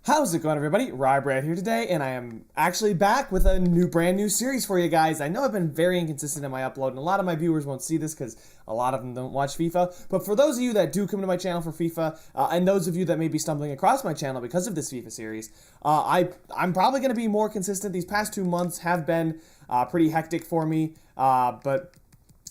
How's it going, everybody? Ryebread here today, and I am actually back with a brand new series for you guys. I know I've been very inconsistent in my upload, and a lot of my viewers won't see this because a lot of them don't watch FIFA. But for those of you that do come to my channel for FIFA, and those of you that may be stumbling across my channel because of this FIFA series, I'm probably going to be more consistent. These past 2 months have been pretty hectic for me, but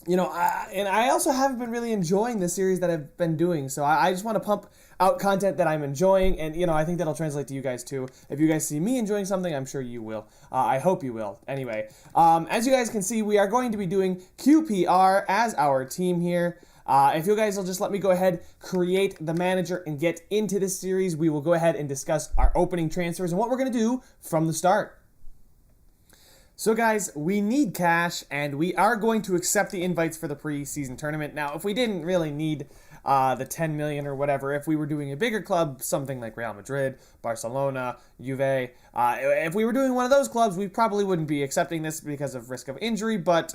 you know, and I also haven't been really enjoying the series that I've been doing, so I just want to pump out content that I'm enjoying, and, you know, I think that'll translate to you guys, too. If you guys see me enjoying something, I'm sure you will. I hope you will. Anyway, as you guys can see, we are going to be doing QPR as our team here. If you guys will just let me go ahead, create the manager, and get into this series, we will go ahead and discuss our opening transfers and what we're going to do from the start. So guys, we need cash, and we are going to accept the invites for the preseason tournament. Now, if we didn't really need the 10 million or whatever, if we were doing a bigger club, something like Real Madrid, Barcelona, Juve, if we were doing one of those clubs, we probably wouldn't be accepting this because of risk of injury, but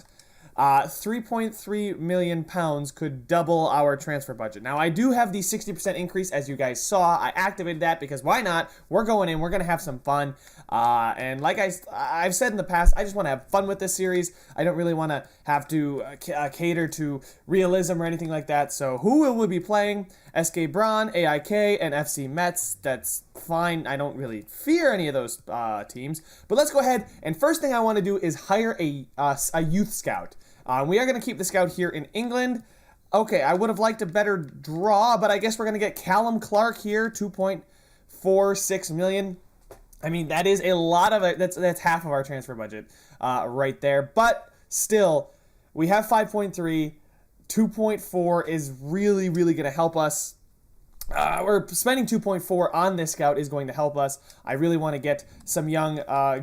3.3 million pounds could double our transfer budget. Now, I do have the 60% increase, as you guys saw. I activated that because why not? We're going in. We're going to have some fun. And like I've said in the past, I just want to have fun with this series. I don't really want to have to cater to realism or anything like that. So who will we be playing? SK Braun, AIK, and FC Metz. That's fine. I don't really fear any of those teams. But let's go ahead, and first thing I want to do is hire a youth scout. We are going to keep the scout here in England. Okay, I would have liked a better draw, but I guess we're going to get Callum Clark here, 2.46 million. I mean, that is a lot of it. That's half of our transfer budget right there. But still, we have 5.3. 2.4 is really, really going to help us. We're spending 2.4 on this scout is going to help us. I really want to get some young,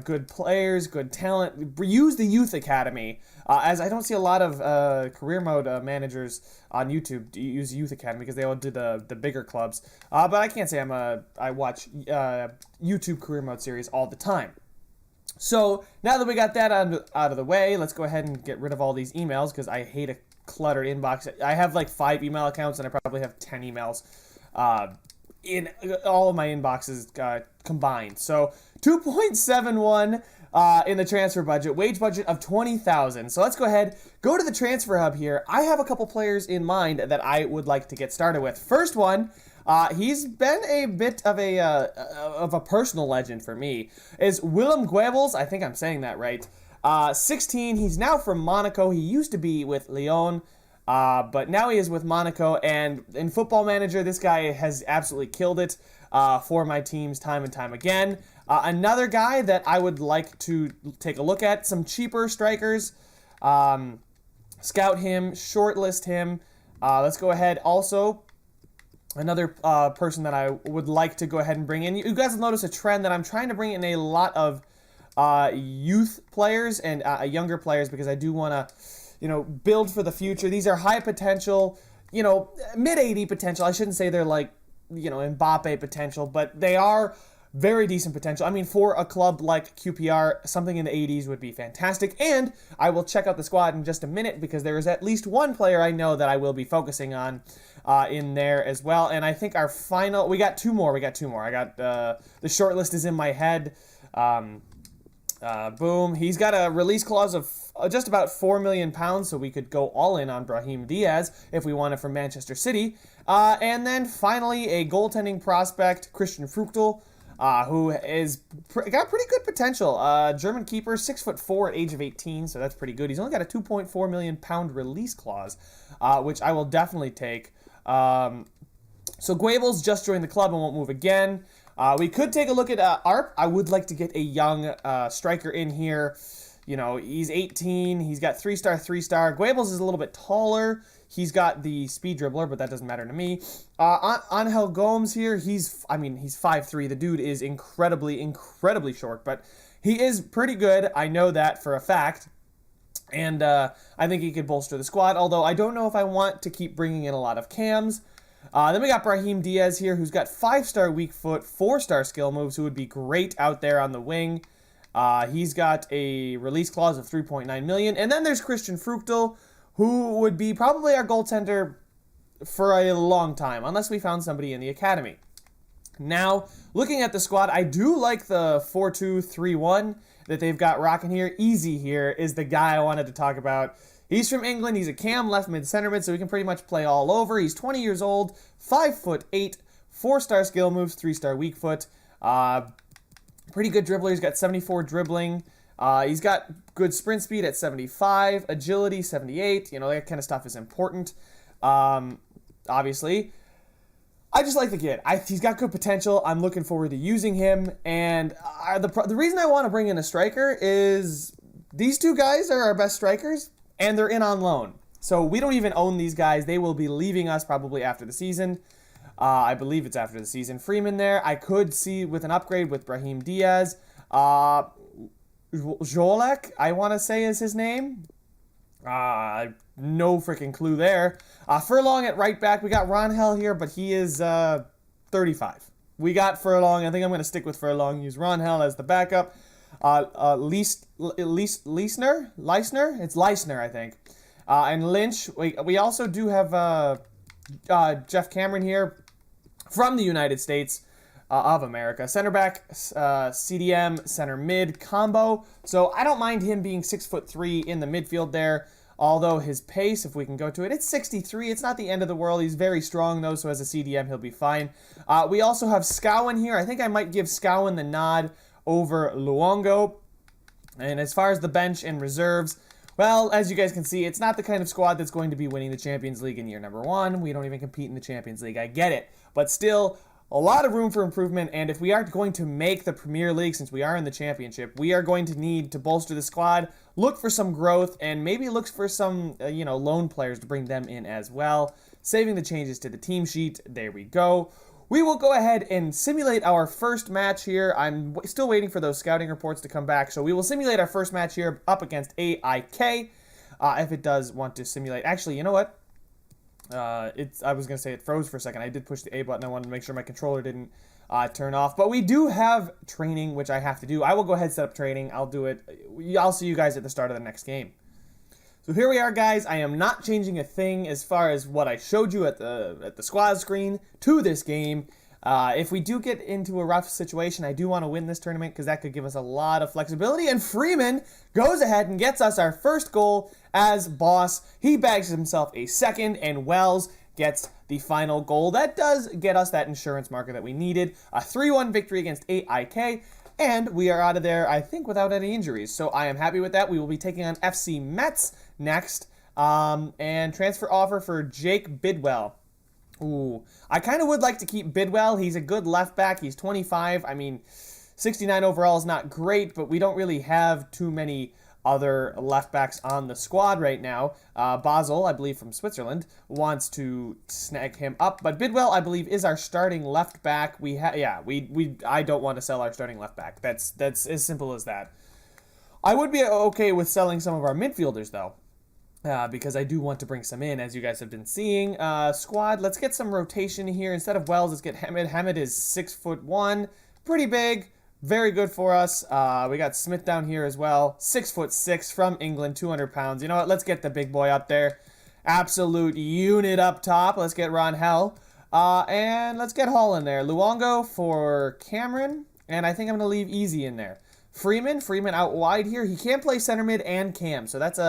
good players, good talent. Use the youth academy, as I don't see a lot of career mode managers on YouTube use youth academy because they all do the bigger clubs. But I can't say I watch YouTube career mode series all the time. So now that we got that out of the way, let's go ahead and get rid of all these emails because I hate a cluttered inbox. I have like 5 email accounts and I probably have 10 emails in all of my inboxes combined. So 2.71 in the transfer budget, wage budget of 20,000. So let's go ahead, go to the transfer hub here. I have a couple players in mind that I would like to get started with. First one, he's been a bit of a personal legend for me, is Willem Goebbels. I think I'm saying that right. 16, he's now from Monaco. He used to be with Lyon, but now he is with Monaco, and in Football Manager, this guy has absolutely killed it for my teams time and time again. Another guy that I would like to take a look at, some cheaper strikers, scout him, shortlist him. Let's go ahead also. Another person that I would like to go ahead and bring in. You guys will notice a trend that I'm trying to bring in a lot of youth players and younger players because I do want to, you know, build for the future. These are high potential, you know, mid-80 potential. I shouldn't say they're like, you know, Mbappe potential, but they are very decent potential. I mean, for a club like QPR, something in the 80s would be fantastic. And I will check out the squad in just a minute because there is at least one player I know that I will be focusing on in there as well. And I think our final, we got two more. I got the short list is in my head. Boom. He's got a release clause of just about 4 million pounds, so we could go all in on Brahim Diaz if we wanted from Manchester City. And then finally, a goaltending prospect, Christian Fruchtel, who is got pretty good potential. German keeper, 6'4" at age of 18, so that's pretty good. He's only got a 2.4 million pound release clause, which I will definitely take. So Goebbels just joined the club and won't move again. We could take a look at ARP. I would like to get a young striker in here. You know, he's 18. He's got 3-star, 3-star. Goebbels is a little bit taller. He's got the speed dribbler, but that doesn't matter to me. Angel Gomes here, he's 5'3". The dude is incredibly, incredibly short, but he is pretty good. I know that for a fact. And I think he could bolster the squad, although I don't know if I want to keep bringing in a lot of cams. Then we got Brahim Diaz here, who's got 5-star weak foot, 4-star skill moves, who would be great out there on the wing. He's got a release clause of 3.9 million. And then there's Christian Fruchtel, who would be probably our goaltender for a long time, unless we found somebody in the academy. Now, looking at the squad, I do like the 4-2-3-1 that they've got rocking here. Easy here is the guy I wanted to talk about. He's from England. He's a cam, left mid, center mid, so he can pretty much play all over. He's 20 years old, 5'8", 4-star skill moves, 3-star weak foot. Pretty good dribbler. He's got 74 dribbling. He's got good sprint speed at 75, agility 78. You know, that kind of stuff is important. Obviously. I just like the kid. He's got good potential. I'm looking forward to using him. And the reason I want to bring in a striker is these two guys are our best strikers, and they're in on loan. So we don't even own these guys. They will be leaving us probably after the season. I believe it's after the season. Freeman there. I could see with an upgrade with Brahim Diaz. Jolek, I want to say is his name. No freaking clue there. Furlong at right back. We got Ronhell here, but he is 35. We got Furlong. I think I'm going to stick with Furlong. Use Ronhell as the backup. Leisner? It's Leisner, I think. And Lynch. We also do have Jeff Cameron here from the United States of America. Center back, CDM, center mid combo. So I don't mind him being 6'3" in the midfield there. Although his pace, if we can go to it, it's 63. It's not the end of the world. He's very strong, though, so as a CDM, he'll be fine. We also have Scowen here. I think I might give Scowen the nod over Luongo. And as far as the bench and reserves, well, as you guys can see, it's not the kind of squad that's going to be winning the Champions League in year number 1. We don't even compete in the Champions League. I get it. But still, a lot of room for improvement, and if we are going to make the Premier League, since we are in the Championship, we are going to need to bolster the squad, look for some growth, and maybe look for some, loan players to bring them in as well. Saving the changes to the team sheet. There we go. We will go ahead and simulate our first match here. I'm still waiting for those scouting reports to come back, so we will simulate our first match here up against AIK, if it does want to simulate. Actually, you know what? I was going to say it froze for a second. I did push the A button. I wanted to make sure my controller didn't turn off. But we do have training, which I have to do. I will go ahead and set up training. I'll do it. I'll see you guys at the start of the next game. So here we are, guys. I am not changing a thing as far as what I showed you at the squad screen to this game. If we do get into a rough situation, I do want to win this tournament because that could give us a lot of flexibility. And Freeman goes ahead and gets us our first goal as boss. He bags himself a second, and Wells gets the final goal. That does get us that insurance marker that we needed. A 3-1 victory against AIK, and we are out of there, I think, without any injuries. So I am happy with that. We will be taking on FC Metz next, and transfer offer for Jake Bidwell. Ooh, I kind of would like to keep Bidwell. He's a good left back. He's 25. I mean, 69 overall is not great, but we don't really have too many other left backs on the squad right now. Basel, I believe from Switzerland, wants to snag him up, but Bidwell, I believe, is our starting left back. I don't want to sell our starting left back. That's as simple as that. I would be okay with selling some of our midfielders though. Because I do want to bring some in, as you guys have been seeing. Squad, let's get some rotation here. Instead of Wells, let's get Hamed. Hamed is 6'1", pretty big, very good for us. We got Smith down here as well, 6'6" from England, 200 pounds. You know what? Let's get the big boy up there. Absolute unit up top. Let's get Ron Hell. And let's get Hall in there. Luongo for Cameron, and I think I'm going to leave Easy in there. Freeman out wide here. He can play center mid and cam, so that's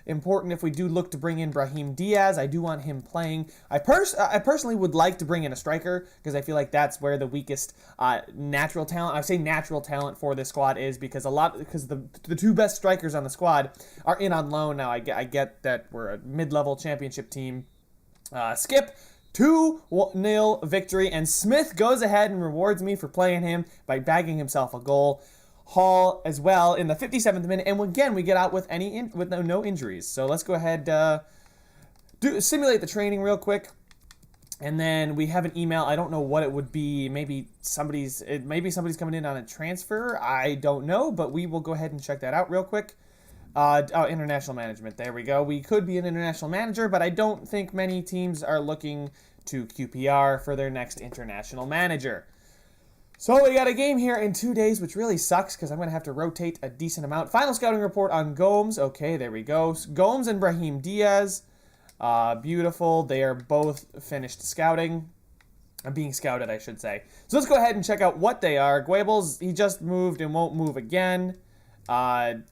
important if we do look to bring in Brahim Diaz. I do want him playing. I personally would like to bring in a striker because I feel like that's where the weakest natural talent, I say natural talent for this squad is, because the two best strikers on the squad are in on loan now. I get that we're a mid-level championship team. Skip 2-0 victory, and Smith goes ahead and rewards me for playing him by bagging himself a goal. Hall as well in the 57th minute, and again we get out with no injuries. So let's go ahead simulate the training real quick, and then we have an email. I don't know what it would be. Maybe somebody's coming in on a transfer. I don't know, but we will go ahead and check that out real quick. International management. There we go. We could be an international manager, but I don't think many teams are looking to QPR for their next international manager. So we got a game here in 2 days, which really sucks because I'm going to have to rotate a decent amount. Final scouting report on Gomes. Okay, there we go. Gomes and Brahim Diaz. Beautiful. They are both finished scouting. I'm being scouted, I should say. So let's go ahead and check out what they are. Guebles, he just moved and won't move again.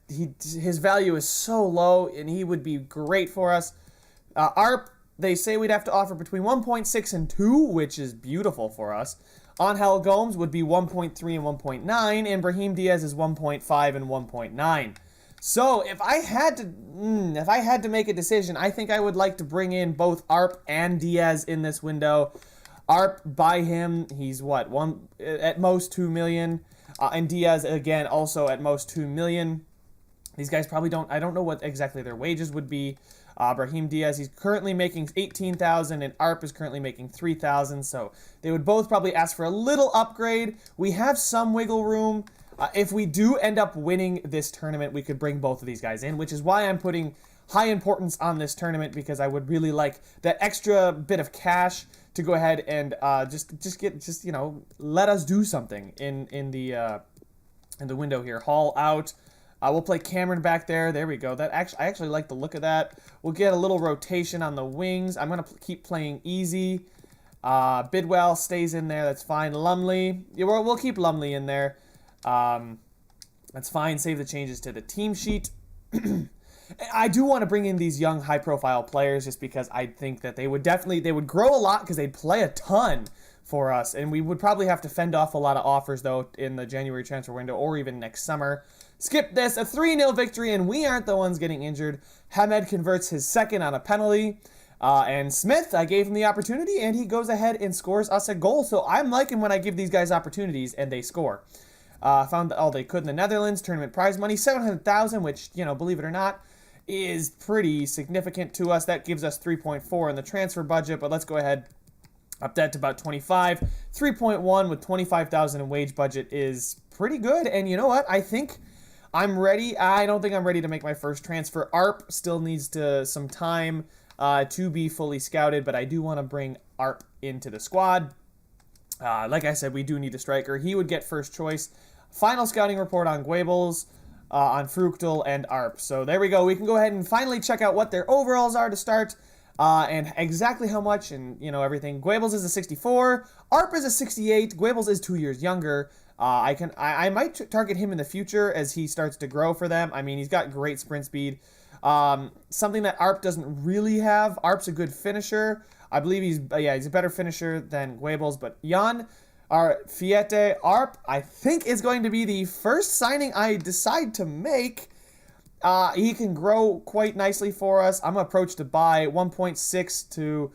His value is so low, and he would be great for us. ARP, they say we'd have to offer between 1.6 and 2, which is beautiful for us. Angel Gomes would be 1.3 and 1.9, and Brahim Diaz is 1.5 and 1.9. So if I had to make a decision, I think I would like to bring in both ARP and Diaz in this window. ARP, buy him. He's what, at most 2 million, and Diaz again also at most 2 million. These guys probably don't. I don't know what exactly their wages would be. Brahim Diaz, he's currently making 18,000, and ARP is currently making 3,000. So they would both probably ask for a little upgrade. We have some wiggle room. If we do end up winning this tournament, we could bring both of these guys in, which is why I'm putting high importance on this tournament, because I would really like that extra bit of cash to go ahead and just let us do something in the window here. Haul out. We'll play Cameron back there. There we go. I actually like the look of that. We'll get a little rotation on the wings. I'm gonna keep playing easy. Bidwell stays in there. That's fine. Lumley. Yeah, we'll keep Lumley in there. That's fine. Save the changes to the team sheet. I do want to bring in these young, high-profile players just because I think that they would grow a lot because they'd play a ton for us, and we would probably have to fend off a lot of offers, though, in the January transfer window or even next summer. Skip this, a 3-0 victory, and we aren't the ones getting injured. Hamed converts his second on a penalty, and Smith, I gave him the opportunity, and he goes ahead and scores us a goal, so I'm liking when I give these guys opportunities and they score. Found all they could in the Netherlands. Tournament prize money, 700,000, which, believe it or not, is pretty significant to us. That gives us 3.4 in the transfer budget, but let's go ahead, up that to about 25. 3.1 with 25,000 in wage budget is pretty good, and you know what? I think I'm ready. I don't think I'm ready to make my first transfer. ARP still needs some time to be fully scouted, but I do want to bring ARP into the squad. Like I said, we do need a striker. He would get first choice. Final scouting report on Guebles, on Fruchtel, and ARP. So there we go. We can go ahead and finally check out what their overalls are to start, and exactly how much, and everything. Guebles is a 64. ARP is a 68. Guebles is 2 years younger. I might target him in the future as he starts to grow for them. I mean, he's got great sprint speed. Something that ARP doesn't really have. ARP's a good finisher. I believe he's a better finisher than Guebles, but Fiete ARP, I think, is going to be the first signing I decide to make. He can grow quite nicely for us. I'm approached to buy 1.6 to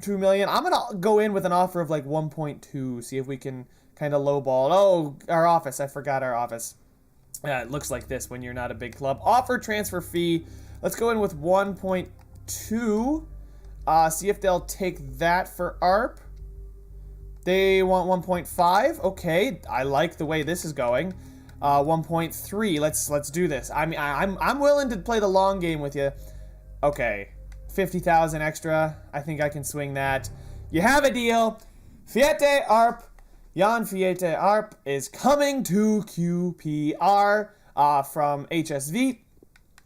2 million. I'm going to go in with an offer of like 1.2, see if we can kind of lowball. Oh, our office. I forgot our office. It looks like this when you're not a big club. Offer transfer fee. Let's go in with 1.2. See if they'll take that for ARP. They want 1.5. Okay, I like the way this is going. 1.3. Let's do this. I mean, I'm willing to play the long game with you. Okay, 50,000 extra. I think I can swing that. You have a deal. Fiete ARP. Jan Fiete ARP is coming to QPR from HSV.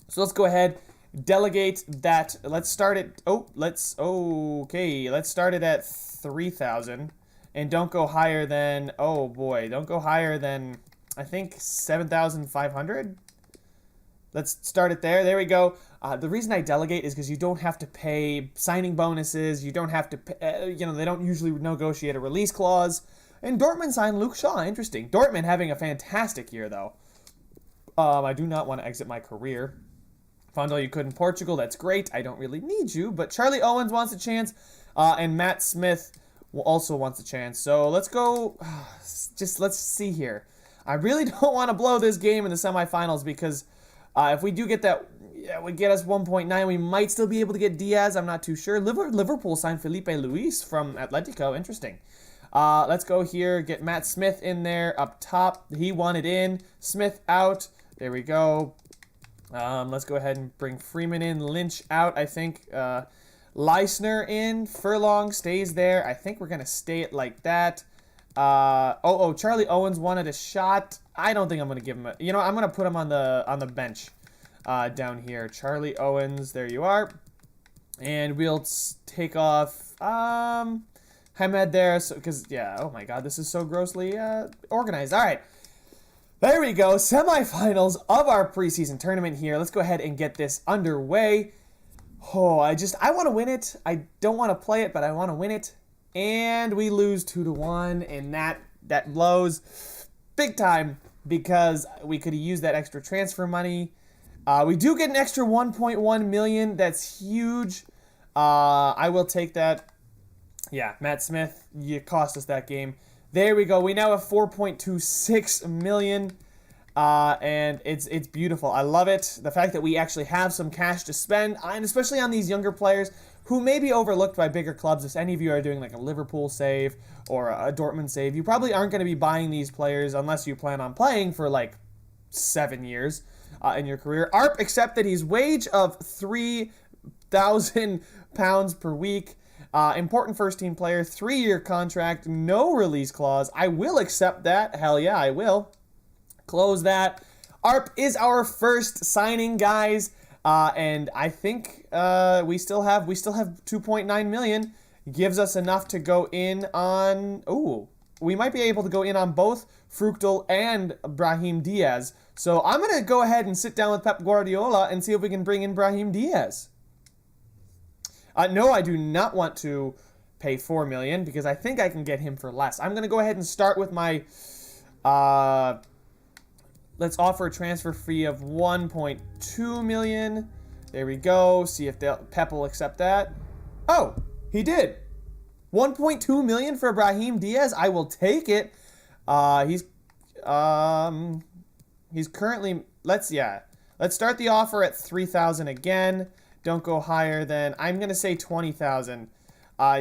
So let's go ahead. Delegate that. Let's start it. Let's start it at 3,000, and don't go higher than. Oh boy, don't go higher than. I think 7,500. Let's start it there. There we go. The reason I delegate is because you don't have to pay signing bonuses. You don't have to. They don't usually negotiate a release clause. And Dortmund signed Luke Shaw. Interesting. Dortmund having a fantastic year though. I do not want to exit my career. Found all you could in Portugal. That's great. I don't really need you. But Charlie Owens wants a chance. And Matt Smith also wants a chance. So let's go. Let's see here. I really don't want to blow this game in the semifinals because if we do get that, would get us 1.9. We might still be able to get Diaz. I'm not too sure. Liverpool signed Felipe Luis from Atletico. Interesting. Let's go here. Get Matt Smith in there up top. He wanted in. Smith out. There we go. Let's go ahead and bring Freeman in. Lynch out, I think. Leisner in. Furlong stays there. I think we're going to stay it like that. Charlie Owens wanted a shot. I don't think I'm going to give him a... I'm going to put him on the bench down here. Charlie Owens, there you are. And we'll take off... how Hamed there, so because yeah, oh my god, this is so grossly organized. All right, there we go. Semifinals of our preseason tournament here. Let's go ahead and get this underway. Oh, I want to win it. I don't want to play it, but I want to win it. And we lose 2-1, and that blows big time because we could have used that extra transfer money. We do get an extra 1.1 million. That's huge. I will take that. Yeah, Matt Smith, you cost us that game. There we go. We now have 4.26 million. And it's beautiful. I love it. The fact that we actually have some cash to spend, and especially on these younger players who may be overlooked by bigger clubs. If any of you are doing like a Liverpool save or a Dortmund save, you probably aren't going to be buying these players unless you plan on playing for like 7 years in your career. ARP accepted his wage of £3,000 per week. Important first-team player, 3-year contract, no release clause. I will accept that. Hell yeah, I will. Close that. ARP is our first signing, guys, and I think we still have 2.9 million. Gives us enough to go in on. Ooh, we might be able to go in on both Fruchtel and Brahim Diaz. So I'm gonna go ahead and sit down with Pep Guardiola and see if we can bring in Brahim Diaz. No, I do not want to pay 4 million because I think I can get him for less. I'm gonna go ahead and start with my. Let's offer a transfer fee of 1.2 million. There we go. See if Pep will accept that. Oh, he did. 1.2 million for Brahim Diaz. I will take it. He's currently. Let's start the offer at 3,000 again. Don't go higher than. I'm gonna say 20,000.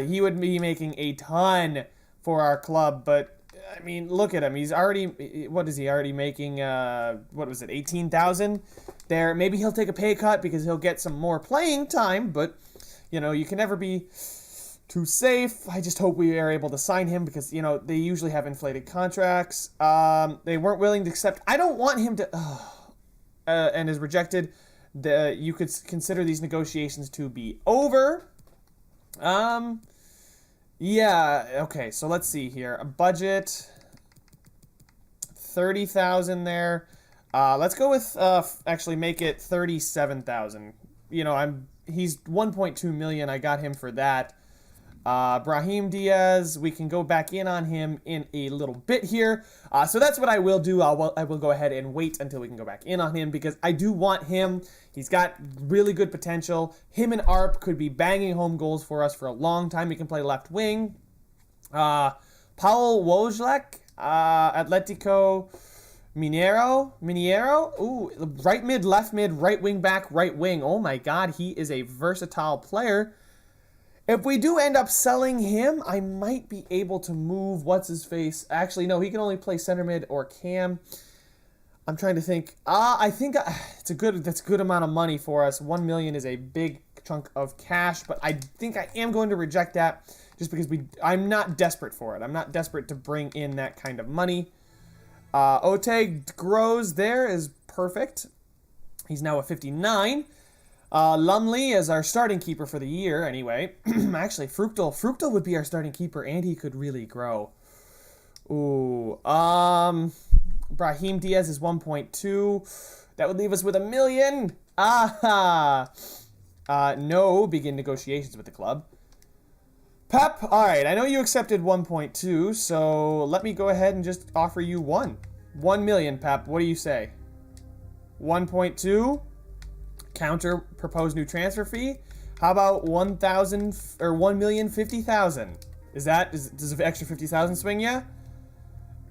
He would be making a ton for our club, but. I mean, look at him. He's already, what is he already making? 18,000 there. Maybe he'll take a pay cut because he'll get some more playing time, but, you know, you can never be too safe. I just hope we are able to sign him because, you know, they usually have inflated contracts. They weren't willing to accept. I don't want him to, and is rejected. You could consider these negotiations to be over. Yeah, okay, so let's see here. A budget, 30,000 there. Let's go with, actually make it 37,000. You know, he's 1.2 million. I got him for that. Brahim Diaz, we can go back in on him in a little bit here. So that's what I will do. I will go ahead and wait until we can go back in on him because I do want him. He's got really good potential. Him and ARP could be banging home goals for us for a long time. He can play left wing. Paul Wojlak, Atletico Mineiro. Ooh, right mid, left mid, right wing back, right wing. Oh my God, he is a versatile player. If we do end up selling him, I might be able to move what's-his-face. Actually, no, he can only play center mid or cam. I'm trying to think. I think that's a good amount of money for us. 1 million is a big chunk of cash, but I think I am going to reject that just because I'm not desperate for it. I'm not desperate to bring in that kind of money. Ote grows there is perfect. He's now a 59. Lumley is our starting keeper for the year, anyway. Actually, Fruchtel would be our starting keeper, and he could really grow. Ooh, Brahim Diaz is 1.2. That would leave us with 1 million. No, begin negotiations with the club. Pep, all right, I know you accepted 1.2, so let me go ahead and just offer you 1 million, Pep. What do you say? 1.2? Counter proposed new transfer fee. How about 1,000 or 1,050,000? Does the extra 50,000 swing ya?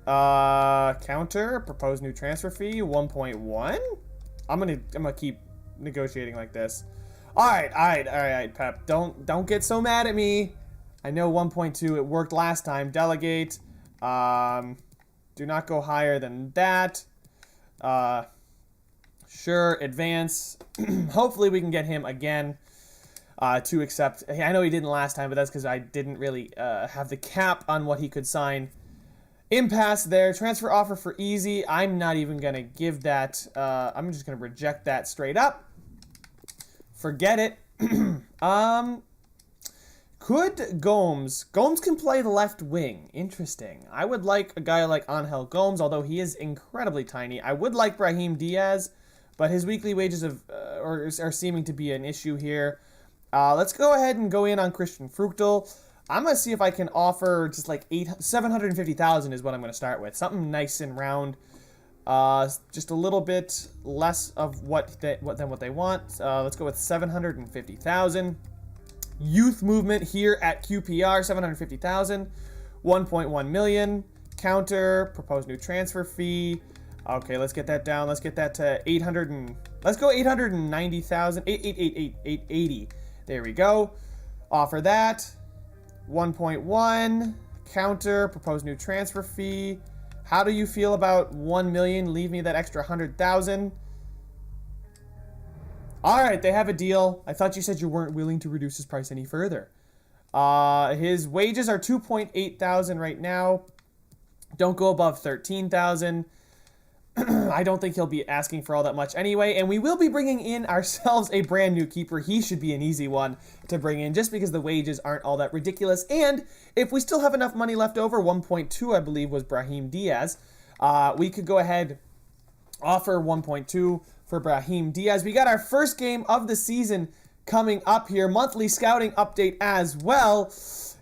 Counter proposed new transfer fee 1.1. I'm gonna keep negotiating like this. All right, Pep. Don't get so mad at me. I know 1.2. It worked last time. Delegate. Do not go higher than that. Sure, advance. Hopefully we can get him again to accept. I know he didn't last time, but that's because I didn't really have the cap on what he could sign. Impasse there. Transfer offer for easy. I'm not even going to give that. I'm just going to reject that straight up. Forget it. Could Gomes can play the left wing. Interesting. I would like a guy like Angel Gomes, although he is incredibly tiny. I would like Brahim Diaz, but his weekly wages are seeming to be an issue here. Let's go ahead and go in on Christian Fruchtel. I'm going to see if I can offer just like 750,000 is what I'm going to start with. Something nice and round. Just a little bit less of what they want. Let's go with 750,000. Youth movement here at QPR, 750,000. 1.1 million. Counter, proposed new transfer fee. Okay, let's get that down. Let's get that to 800 and let's go 890,000. 880. There we go. Offer that. 1.1. Counter, proposed new transfer fee. How do you feel about 1 million? Leave me that extra 100,000. All right, they have a deal. I thought you said you weren't willing to reduce his price any further. His wages are 2.8 thousand right now. Don't go above 13,000. I don't think he'll be asking for all that much anyway. And we will be bringing in ourselves a brand new keeper. He should be an easy one to bring in just because the wages aren't all that ridiculous. And if we still have enough money left over, 1.2 I believe was Brahim Diaz, we could go ahead, offer 1.2 for Brahim Diaz. We got our first game of the season coming up here. Monthly scouting update as well.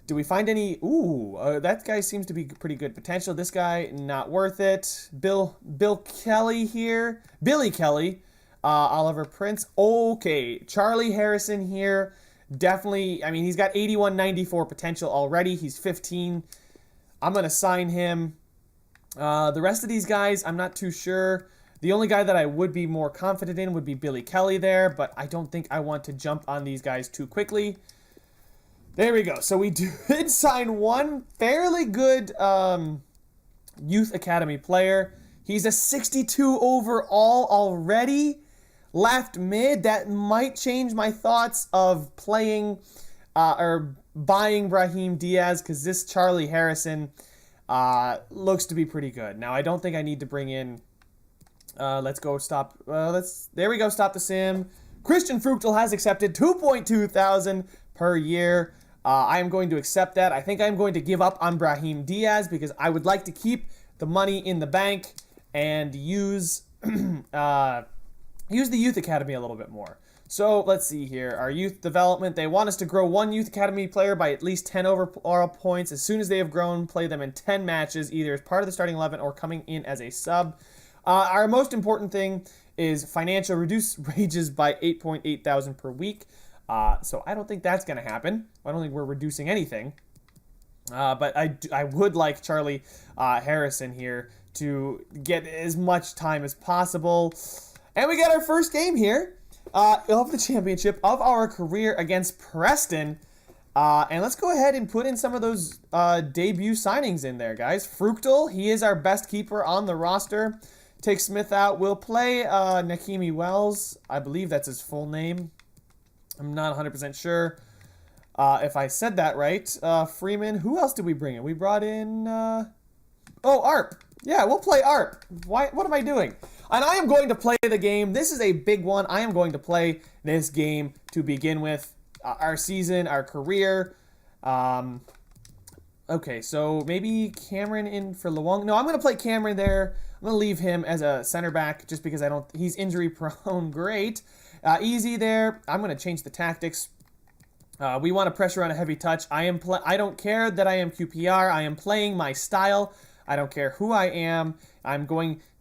Do we find any? Ooh, that guy seems to be pretty good potential. This guy, not worth it. Bill Kelly here. Billy Kelly. Oliver Prince. Okay. Charlie Harrison here. Definitely, I mean, he's got 81-94 potential already. He's 15. I'm going to sign him. The rest of these guys, I'm not too sure. The only guy that I would be more confident in would be Billy Kelly there, but I don't think I want to jump on these guys too quickly. There we go. So we did sign one fairly good youth academy player. He's a 62 overall already. Left mid. That might change my thoughts of playing or buying Brahim Diaz because this Charlie Harrison looks to be pretty good. Now, I don't think I need to bring in... let's go stop. There we go. Stop the sim. Christian Fruchtel has accepted 2.2 thousand per year. I am going to accept that. I think I'm going to give up on Brahim Diaz because I would like to keep the money in the bank and use the youth academy a little bit more. So let's see here. Our youth development, they want us to grow one youth academy player by at least 10 overall points. As soon as they have grown, play them in 10 matches, either as part of the starting 11 or coming in as a sub. Our most important thing is financial reduce wages by 8.8 thousand per week. So I don't think that's going to happen. I don't think we're reducing anything. But I would like Charlie Harrison here to get as much time as possible. And we got our first game here of the championship of our career against Preston. And let's go ahead and put in some of those debut signings in there, guys. Fruchtel, he is our best keeper on the roster. Take Smith out. We'll play Nakimi Wells. I believe that's his full name. I'm not 100% sure if I said that right. Freeman. Who else did we bring in? We brought in... Arp. Yeah, we'll play Arp. What am I doing? And I am going to play the game. This is a big one. I am going to play this game to begin with. Our season, our career. Okay, so maybe Cameron in for Luong. No, I'm going to play Cameron there. I'm going to leave him as a center back just because he's injury prone. Great. Easy there. I'm going to change the tactics. We want to pressure on a heavy touch. I don't care that I am QPR. I am playing my style. I don't care who I am. I'm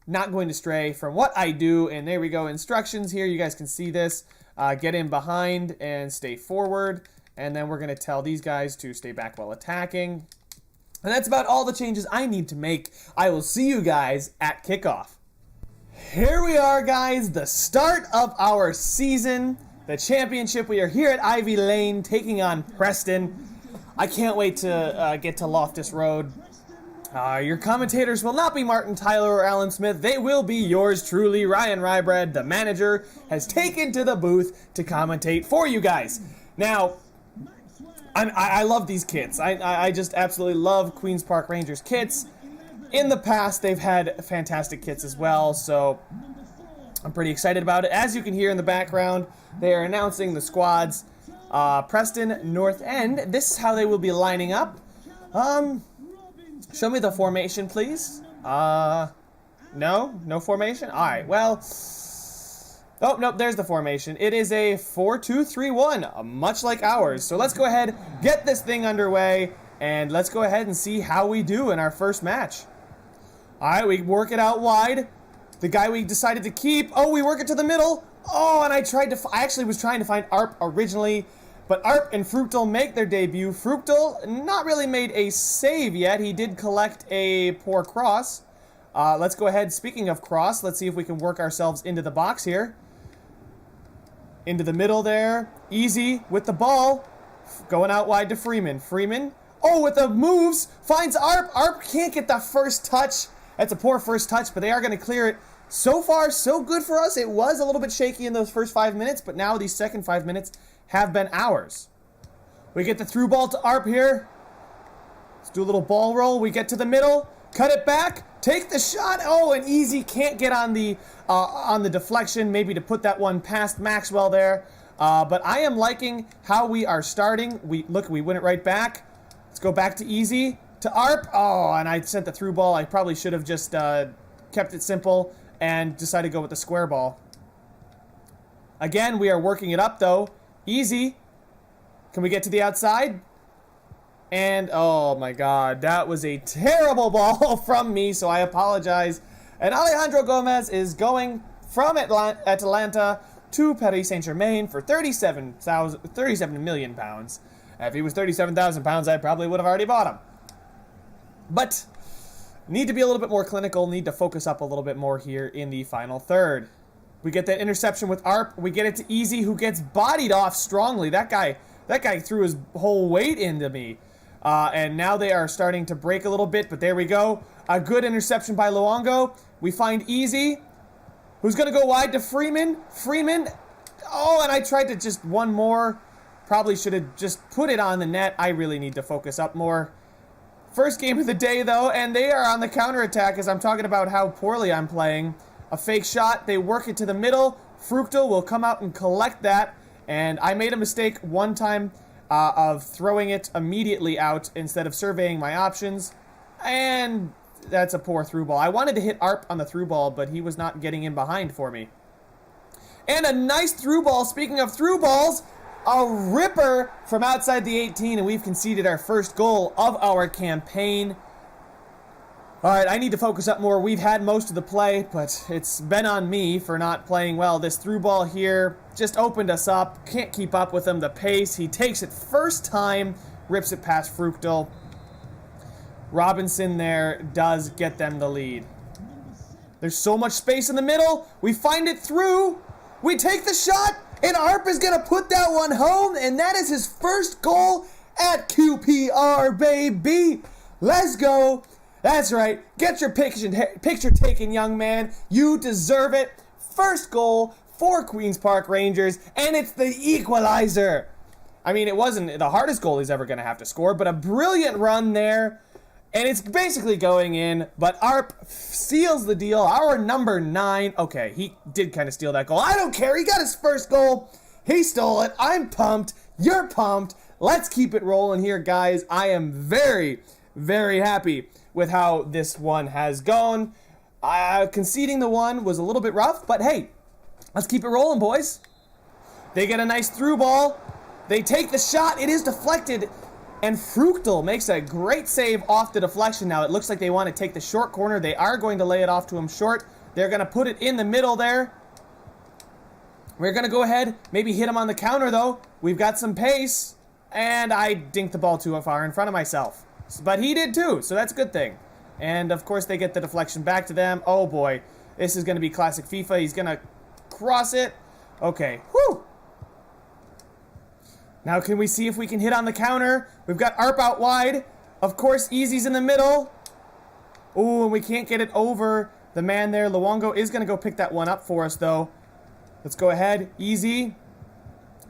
not going to stray from what I do. And there we go. Instructions here. You guys can see this. Get in behind and stay forward. And then we're going to tell these guys to stay back while attacking. And that's about all the changes I need to make. I will see you guys at kickoff. Here we are, guys. The start of our season. The championship. We are here at Ivy Lane taking on Preston. I can't wait to get to Loftus Road. Your commentators will not be Martin Tyler or Alan Smith. They will be yours truly. Ryan Ryebread, the manager, has taken to the booth to commentate for you guys. Now, I love these kits. I just absolutely love Queen's Park Rangers kits. In the past, they've had fantastic kits as well, so I'm pretty excited about it. As you can hear in the background, they are announcing the squads. Preston North End. This is how they will be lining up. Show me the formation, please. No formation? Alright, well... Oh, nope, there's the formation. It is a 4-2-3-1, much like ours. So let's go ahead, get this thing underway, and let's go ahead and see how we do in our first match. Alright, we work it out wide. The guy we decided to keep, oh, we work it to the middle. Oh, and I actually was trying to find Arp originally, but Arp and Fructal make their debut. Fructal not really made a save yet. He did collect a poor cross. Let's go ahead, speaking of cross, let's see if we can work ourselves into the box here. Into the middle there. Easy with the ball. Going out wide to Freeman. Freeman, oh, with the moves, finds Arp. Arp can't get the first touch. That's a poor first touch, but they are going to clear it. So far, so good for us. It was a little bit shaky in those first 5 minutes, but now these second 5 minutes have been ours. We get the through ball to Arp here. Let's do a little ball roll. We get to the middle. Cut it back. Take the shot. Oh, and Easy can't get on the deflection. Maybe to put that one past Maxwell there. But I am liking how we are starting. We win it right back. Let's go back to Easy. To Arp. Oh, and I sent the through ball. I probably should have just kept it simple and decided to go with the square ball. Again, we are working it up, though. Easy. Can we get to the outside? And, oh my god, that was a terrible ball from me, so I apologize. And Alejandro Gomez is going from Atalanta to Paris Saint-Germain for 37 million pounds. If he was 37,000 pounds, I probably would have already bought him. But, need to be a little bit more clinical, need to focus up a little bit more here in the final third. We get that interception with Arp, we get it to Easy, who gets bodied off strongly. That guy threw his whole weight into me. And now they are starting to break a little bit, but there we go. A good interception by Luongo. We find Easy, who's going to go wide to Freeman. Freeman, oh, and I tried to just one more. Probably should have just put it on the net. I really need to focus up more. First game of the day, though, and they are on the counterattack as I'm talking about how poorly I'm playing. A fake shot, they work it to the middle. Fructal will come out and collect that, and I made a mistake one time of throwing it immediately out instead of surveying my options, and that's a poor through ball. I wanted to hit Arp on the through ball, but he was not getting in behind for me. And a nice through ball. Speaking of through balls, a ripper from outside the 18, and we've conceded our first goal of our campaign. Alright, I need to focus up more. We've had most of the play, but it's been on me for not playing well. This through ball here just opened us up. Can't keep up with him. The pace. He takes it first time, rips it past Fructal. Robinson there does get them the lead. There's so much space in the middle. We find it through. We take the shot, and Arp is going to put that one home, and that is his first goal at QPR, baby. Let's go. That's right. Get your picture taken, young man. You deserve it. First goal for Queen's Park Rangers, and it's the equalizer. I mean, it wasn't the hardest goal he's ever going to have to score, but a brilliant run there, and it's basically going in, but Arp seals the deal. Our number 9. Okay, he did kind of steal that goal. I don't care. He got his first goal. He stole it. I'm pumped. You're pumped. Let's keep it rolling here, guys. I am very, very happy with how this one has gone. Conceding the one was a little bit rough, but hey, let's keep it rolling, boys. They get a nice through ball. They take the shot. It is deflected, and Fructal makes a great save off the deflection. Now, it looks like they want to take the short corner. They are going to lay it off to him short. They're going to put it in the middle there. We're going to go ahead, maybe hit him on the counter, though. We've got some pace, and I dinked the ball too far in front of myself. But he did too, so that's a good thing. And of course they get the deflection back to them. Oh boy, this is going to be classic FIFA. He's going to cross it. Okay, whew. Now can we see if we can hit on the counter? We've got Arp out wide. Of course, Easy's in the middle. Ooh, and we can't get it over the man there. Luongo is going to go pick that one up for us though. Let's go ahead. Easy.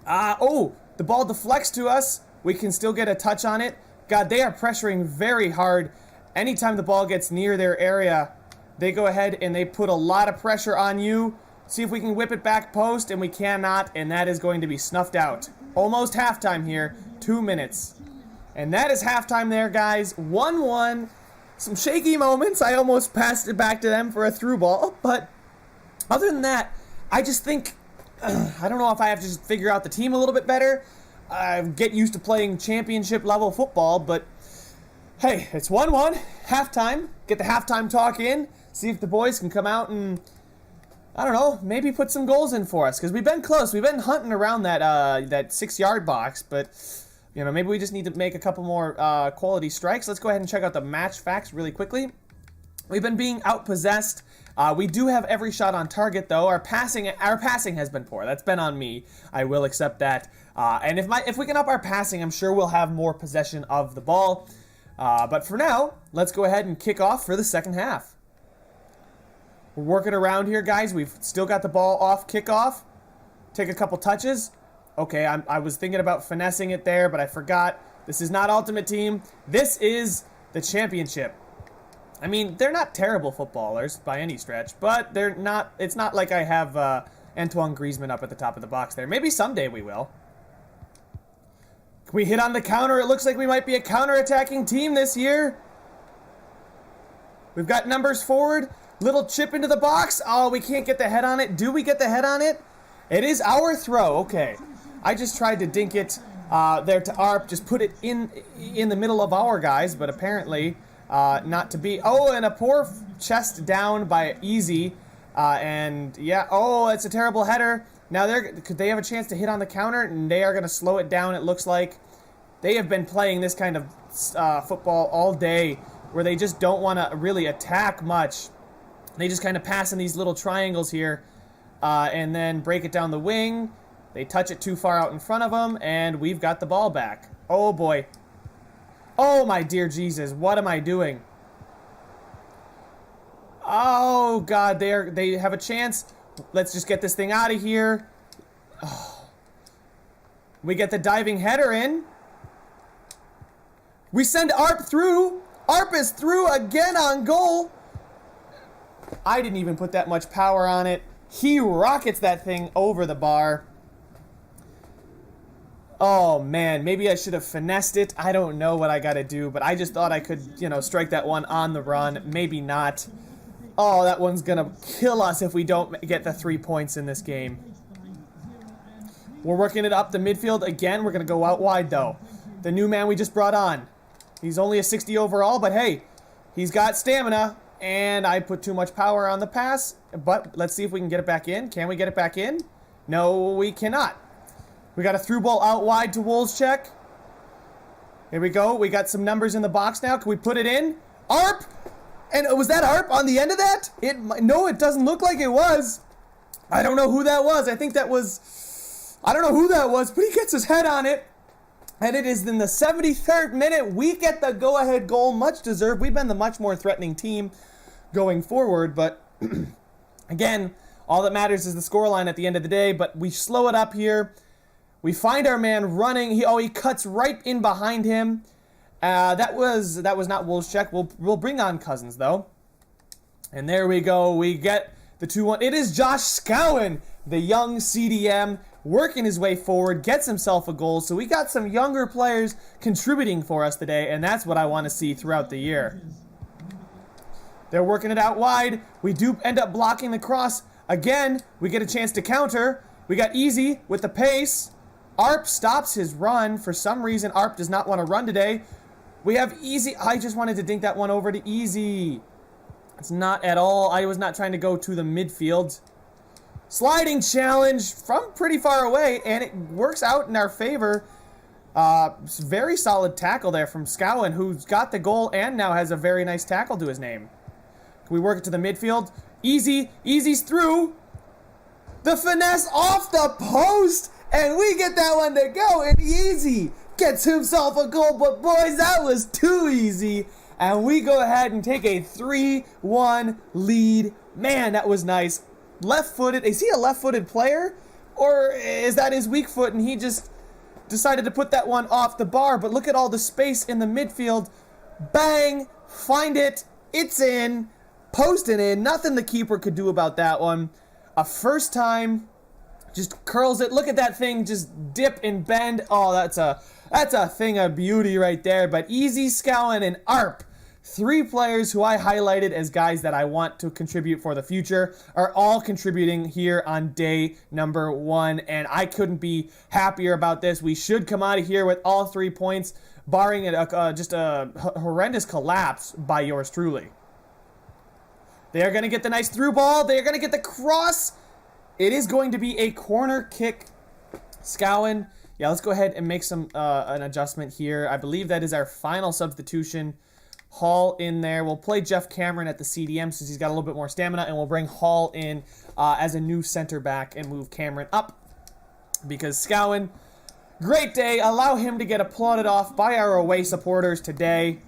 Oh, the ball deflects to us. We can still get a touch on it. God, they are pressuring very hard. Anytime the ball gets near their area, they go ahead and they put a lot of pressure on you. See if we can whip it back post, and we cannot, and that is going to be snuffed out. Almost halftime here. 2 minutes. And that is halftime there, guys. 1-1. Some shaky moments. I almost passed it back to them for a through ball. But other than that, I just think, I don't know if I have to just figure out the team a little bit better. Get used to playing championship level football. But hey, it's 1-1. Halftime. Get the halftime talk in. See if the boys can come out and, I don't know, maybe put some goals in for us. Because we've been close. We've been hunting around that 6-yard box. But, you know, maybe we just need to make a couple more quality strikes. Let's go ahead and check out the match facts really quickly. We've been being outpossessed. We do have every shot on target, though. Our passing has been poor. That's been on me. I will accept that. And if we can up our passing, I'm sure we'll have more possession of the ball. But for now, let's go ahead and kick off for the second half. We're working around here, guys. We've still got the ball off kickoff. Take a couple touches. Okay, I was thinking about finessing it there, but I forgot. This is not Ultimate Team. This is the championship. I mean, they're not terrible footballers by any stretch, but they're not. It's not like I have Antoine Griezmann up at the top of the box there. Maybe someday we will. Can we hit on the counter? It looks like we might be a counter-attacking team this year. We've got numbers forward. Little chip into the box. Oh, we can't get the head on it. Do we get the head on it? It is our throw. Okay. I just tried to dink it there to Arp. Just put it in the middle of our guys, but apparently not to be. Oh, and a poor chest down by Easy. And yeah, oh, it's a terrible header. Now could they have a chance to hit on the counter, and they are going to slow it down, it looks like. They have been playing this kind of football all day where they just don't want to really attack much. They just kind of pass in these little triangles here and then break it down the wing. They touch it too far out in front of them, and we've got the ball back. Oh, boy. Oh, my dear Jesus. What am I doing? Oh, God. They have a chance. Let's just get this thing out of here. Oh. We get the diving header in. We send Arp through. Arp is through again on goal. I didn't even put that much power on it. He rockets that thing over the bar. Oh, man, maybe I should have finessed it. I don't know what I got to do, but I just thought I could, strike that one on the run. Maybe not. Oh, that one's going to kill us if we don't get the 3 points in this game. We're working it up the midfield again. We're going to go out wide, though. The new man we just brought on. He's only a 60 overall, but hey, he's got stamina. And I put too much power on the pass, but let's see if we can get it back in. Can we get it back in? No, we cannot. We got a through ball out wide to Wolszczak. Here we go. We got some numbers in the box now. Can we put it in? Arp! And was that Arp on the end of that? No, it doesn't look like it was. I don't know who that was. I think that was... I don't know who that was, but he gets his head on it. And it is in the 73rd minute. We get the go-ahead goal. Much deserved. We've been the much more threatening team going forward. But, again, all that matters is the scoreline at the end of the day. But we slow it up here. We find our man running. He cuts right in behind him. That was not Wolszczak. We'll bring on Cousins, though. And there we go. We get the 2-1. It is Josh Scowen, the young CDM, working his way forward, gets himself a goal. So we got some younger players contributing for us today, and that's what I want to see throughout the year. They're working it out wide. We do end up blocking the cross. Again, we get a chance to counter. We got Easy with the pace. Arp stops his run. For some reason, Arp does not want to run today. We have Easy. I just wanted to dink that one over to Easy. It's not at all. I was not trying to go to the midfield. Sliding challenge from pretty far away, and it works out in our favor. Very solid tackle there from Scowen, who's got the goal and now has a very nice tackle to his name. Can we work it to the midfield? Easy's through. The finesse off the post, and we get that one to go, and Easy gets himself a goal, but boys, that was too easy. And we go ahead and take a 3-1 lead. Man, that was nice. Left-footed. Is he a left-footed player? Or is that his weak foot and he just decided to put that one off the bar? But look at all the space in the midfield. Bang! Find it. It's in. Post it in. Nothing the keeper could do about that one. A first-time Just curls it. Look at that thing just dip and bend. Oh, that's a thing of beauty right there. But Easy, Scowen, and Arp, 3 players who I highlighted as guys that I want to contribute for the future, are all contributing here on day number 1, and I couldn't be happier about this. We should come out of here with all 3 points, barring just a horrendous collapse by yours truly. They are going to get the nice through ball. They are going to get the cross. It is going to be a corner kick. Scowen. Yeah, let's go ahead and make an adjustment here. I believe that is our final substitution. Hall in there. We'll play Jeff Cameron at the CDM since he's got a little bit more stamina, and we'll bring Hall in as a new center back and move Cameron up because Scowen, great day. Allow him to get applauded off by our away supporters today.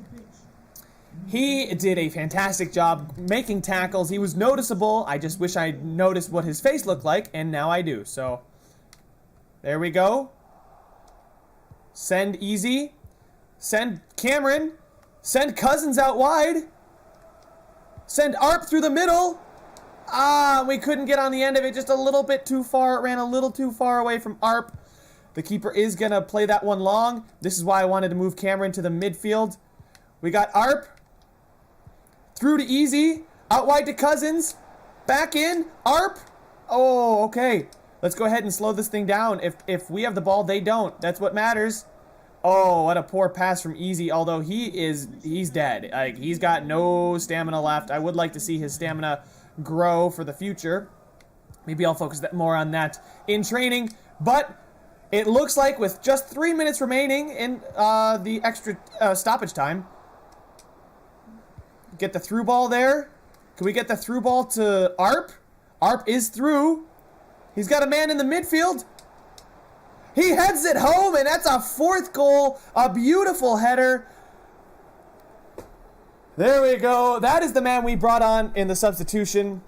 He did a fantastic job making tackles. He was noticeable. I just wish I noticed what his face looked like, and now I do. So there we go. Send Easy. Send Cameron. Send Cousins out wide. Send Arp through the middle. We couldn't get on the end of it. Just a little bit too far. It ran a little too far away from Arp. The keeper is going to play that one long. This is why I wanted to move Cameron to the midfield. We got Arp. Through to Easy. Out wide to Cousins. Back in. Arp. Oh, okay. Let's go ahead and slow this thing down. If we have the ball, they don't. That's what matters. Oh, what a poor pass from Easy, although he's dead. Like, he's got no stamina left. I would like to see his stamina grow for the future. Maybe I'll focus more on that in training. But it looks like with just 3 minutes remaining in the extra stoppage time, get the through ball there. Can we get the through ball to Arp? Arp is through. He's got a man in the midfield. He heads it home, and that's a 4th goal. A beautiful header. There we go. That is the man we brought on in the substitution.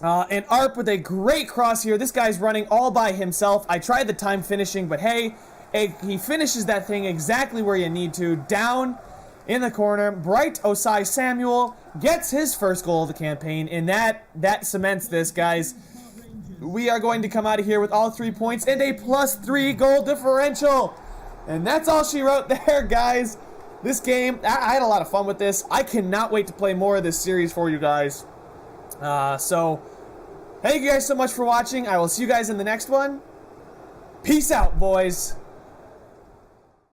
And Arp with a great cross here. This guy's running all by himself. I tried the time finishing, but hey, he finishes that thing exactly where you need to. Down in the corner. Bright Osai Samuel gets his first goal of the campaign, and that cements this, guys. We are going to come out of here with all 3 points and a +3 goal differential. And that's all she wrote there, guys. This game, I had a lot of fun with this. I cannot wait to play more of this series for you guys. So, thank you guys so much for watching. I will see you guys in the next one. Peace out, boys.